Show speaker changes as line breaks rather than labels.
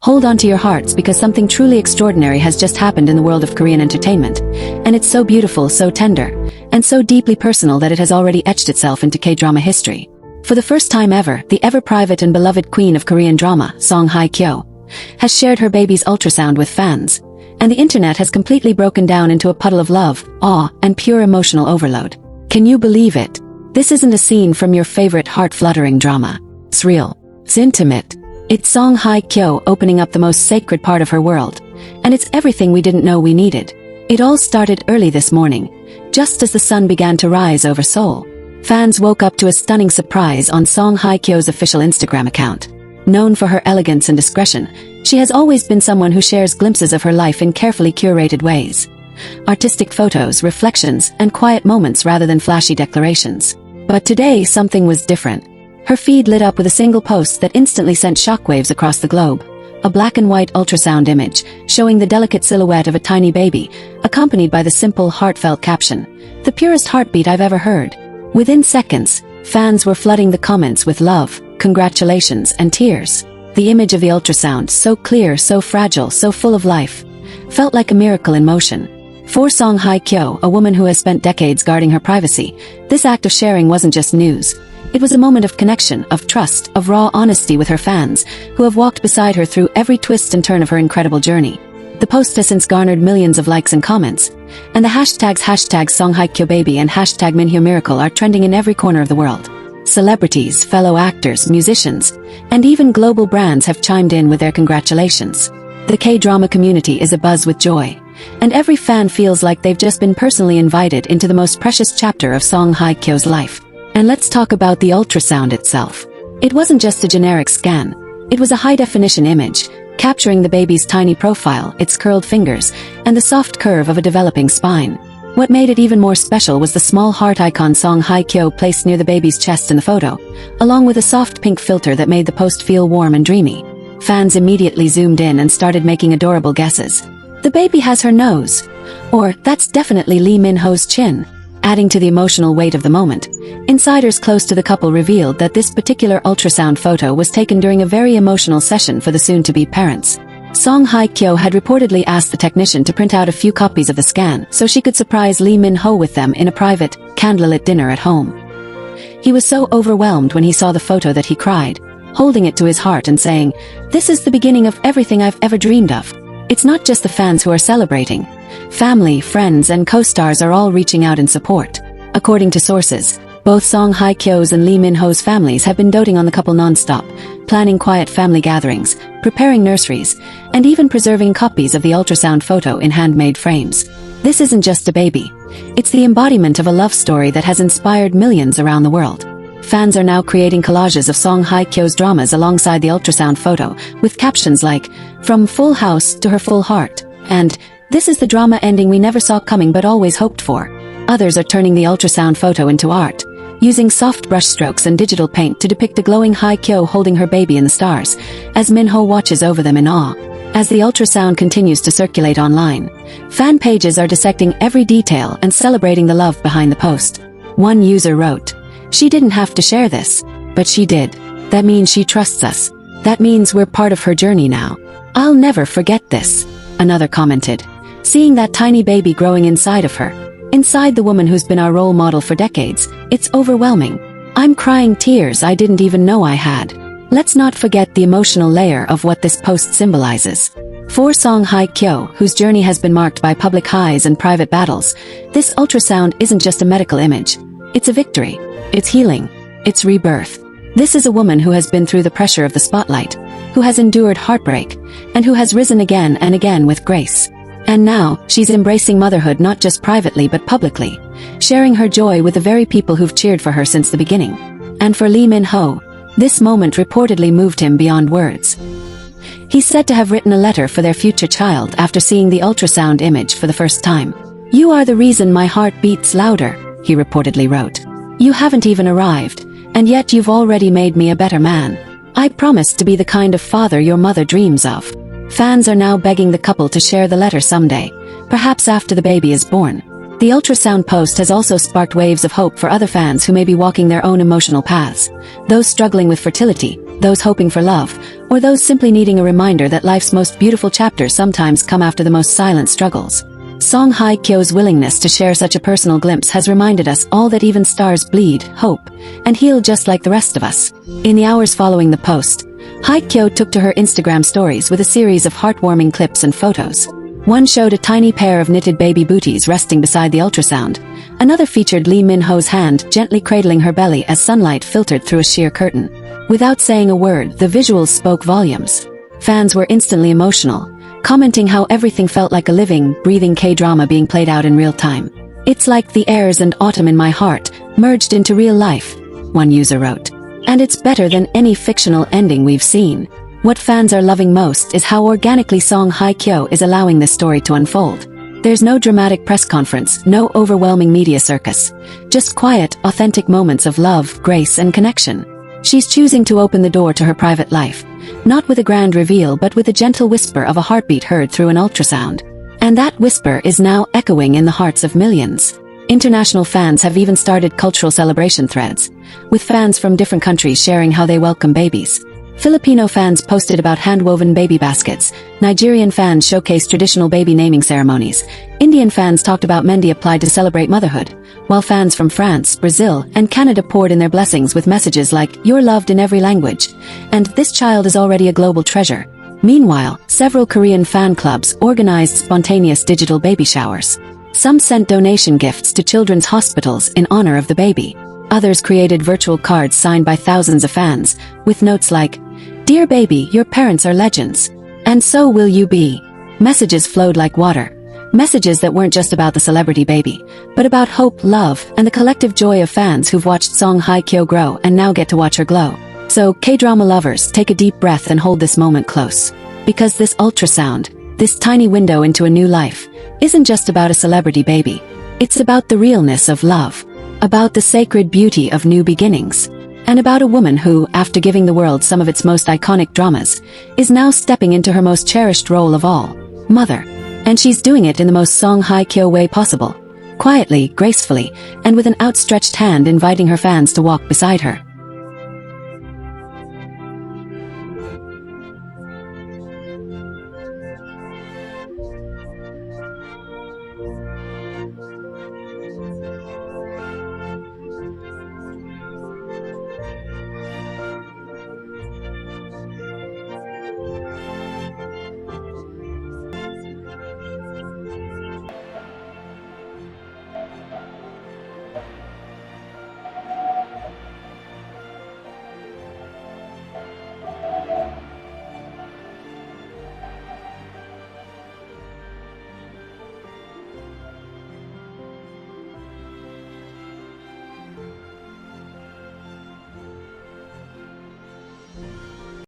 Hold on to your hearts because something truly extraordinary has just happened in the world of Korean entertainment. And it's so beautiful, so tender, and so deeply personal that it has already etched itself into K-drama history. For the first time ever, the ever-private and beloved queen of Korean drama, hye kyo, has shared her baby's ultrasound with fans. And the internet has completely broken down into a puddle of love, awe, and pure emotional overload. Can you believe it? This isn't a scene from your favorite heart-fluttering drama. It's real. It's intimate. It's hye kyo opening up the most sacred part of her world. And it's everything we didn't know we needed. It all started early this morning, just as the sun began to rise over Seoul. Fans woke up to a stunning surprise on hye kyo's official Instagram account. Known for her elegance and discretion, she has always been someone who shares glimpses of her life in carefully curated ways. Artistic photos, reflections, and quiet moments rather than flashy declarations. But today something was different. Her feed lit up with a single post that instantly sent shockwaves across the globe. A black and white ultrasound image, showing the delicate silhouette of a tiny baby, accompanied by the simple, heartfelt caption, "The purest heartbeat I've ever heard." Within seconds, fans were flooding the comments with love, congratulations, and tears. The image of the ultrasound, so clear, so fragile, so full of life, felt like a miracle in motion. For hye kyo, a woman who has spent decades guarding her privacy, this act of sharing wasn't just news. It was a moment of connection, of trust, of raw honesty with her fans, who have walked beside her through every twist and turn of her incredible journey. The post has since garnered millions of likes and comments, and the hashtags hye kyo baby and #minhyo miracle are trending in every corner of the world. Celebrities, fellow actors, musicians, and even global brands have chimed in with their congratulations. The K-drama community is abuzz with joy, and every fan feels like they've just been personally invited into the most precious chapter of hye kyo's life. And let's talk about the ultrasound itself. It wasn't just a generic scan. It was a high-definition image, capturing the baby's tiny profile, its curled fingers, and the soft curve of a developing spine. What made it even more special was the small heart icon hye kyo placed near the baby's chest in the photo, along with a soft pink filter that made the post feel warm and dreamy. Fans immediately zoomed in and started making adorable guesses. "The baby has her nose," or "That's definitely Lee Min-ho's chin." Adding to the emotional weight of the moment, insiders close to the couple revealed that this particular ultrasound photo was taken during a very emotional session for the soon-to-be parents. hye kyo had reportedly asked the technician to print out a few copies of the scan so she could surprise Lee Min-ho with them in a private, candlelit dinner at home. He was so overwhelmed when he saw the photo that he cried, holding it to his heart and saying, "This is the beginning of everything I've ever dreamed of." It's not just the fans who are celebrating. Family, friends, and co-stars are all reaching out in support. According to sources, both hye kyo's and Lee Min-ho's families have been doting on the couple non-stop, planning quiet family gatherings, preparing nurseries, and even preserving copies of the ultrasound photo in handmade frames. This isn't just a baby. It's the embodiment of a love story that has inspired millions around the world. Fans are now creating collages of hye kyo's dramas alongside the ultrasound photo, with captions like, "From full house to her full heart," and "This is the drama ending we never saw coming but always hoped for." Others are turning the ultrasound photo into art, using soft brushstrokes and digital paint to depict a glowing hye kyo holding her baby in the stars, as Min-ho watches over them in awe. As the ultrasound continues to circulate online, fan pages are dissecting every detail and celebrating the love behind the post. One user wrote, "She didn't have to share this, but she did. That means she trusts us. That means we're part of her journey now. I'll never forget this." Another commented, "Seeing that tiny baby growing inside of her, inside the woman who's been our role model for decades, it's overwhelming. I'm crying tears I didn't even know I had." Let's not forget the emotional layer of what this post symbolizes. For hye kyo, whose journey has been marked by public highs and private battles, this ultrasound isn't just a medical image. It's a victory. It's healing. It's rebirth. This is a woman who has been through the pressure of the spotlight, who has endured heartbreak, and who has risen again and again with grace. And now, she's embracing motherhood not just privately but publicly, sharing her joy with the very people who've cheered for her since the beginning. And for Lee Min-ho, this moment reportedly moved him beyond words. He's said to have written a letter for their future child after seeing the ultrasound image for the first time. "You are the reason my heart beats louder," he reportedly wrote. "You haven't even arrived, and yet you've already made me a better man. I promise to be the kind of father your mother dreams of." Fans are now begging the couple to share the letter someday, perhaps after the baby is born. The ultrasound post has also sparked waves of hope for other fans who may be walking their own emotional paths. Those struggling with fertility, those hoping for love, or those simply needing a reminder that life's most beautiful chapters sometimes come after the most silent struggles. Song Hye Kyo's willingness to share such a personal glimpse has reminded us all that even stars bleed, hope, and heal just like the rest of us. In the hours following the post, Hye Kyo took to her Instagram stories with a series of heartwarming clips and photos. One showed a tiny pair of knitted baby booties resting beside the ultrasound. Another featured Lee Min-ho's hand gently cradling her belly as sunlight filtered through a sheer curtain. Without saying a word, the visuals spoke volumes. Fans were instantly emotional, commenting how everything felt like a living, breathing K-drama being played out in real time. "It's like the airs and autumn in my heart merged into real life," one user wrote. "And it's better than any fictional ending we've seen." What fans are loving most is how organically Song Hye Kyo is allowing this story to unfold. There's no dramatic press conference, no overwhelming media circus. Just quiet, authentic moments of love, grace, and connection. She's choosing to open the door to her private life, not with a grand reveal but with a gentle whisper of a heartbeat heard through an ultrasound. And that whisper is now echoing in the hearts of millions. International fans have even started cultural celebration threads, with fans from different countries sharing how they welcome babies. Filipino fans posted about hand-woven baby baskets, Nigerian fans showcased traditional baby naming ceremonies, Indian fans talked about mehndi applied to celebrate motherhood, while fans from France, Brazil, and Canada poured in their blessings with messages like, "You're loved in every language," and "This child is already a global treasure." Meanwhile, several Korean fan clubs organized spontaneous digital baby showers. Some sent donation gifts to children's hospitals in honor of the baby. Others created virtual cards signed by thousands of fans, with notes like, "Dear baby, your parents are legends. And so will you be." Messages flowed like water. Messages that weren't just about the celebrity baby, but about hope, love, and the collective joy of fans who've watched Song Hye Kyo grow and now get to watch her glow. So, K-drama lovers, take a deep breath and hold this moment close. Because this ultrasound, this tiny window into a new life, isn't just about a celebrity baby. It's about the realness of love. About the sacred beauty of new beginnings. And about a woman who, after giving the world some of its most iconic dramas, is now stepping into her most cherished role of all, mother. And she's doing it in the most Song Hye Kyo way possible. Quietly, gracefully, and with an outstretched hand inviting her fans to walk beside her.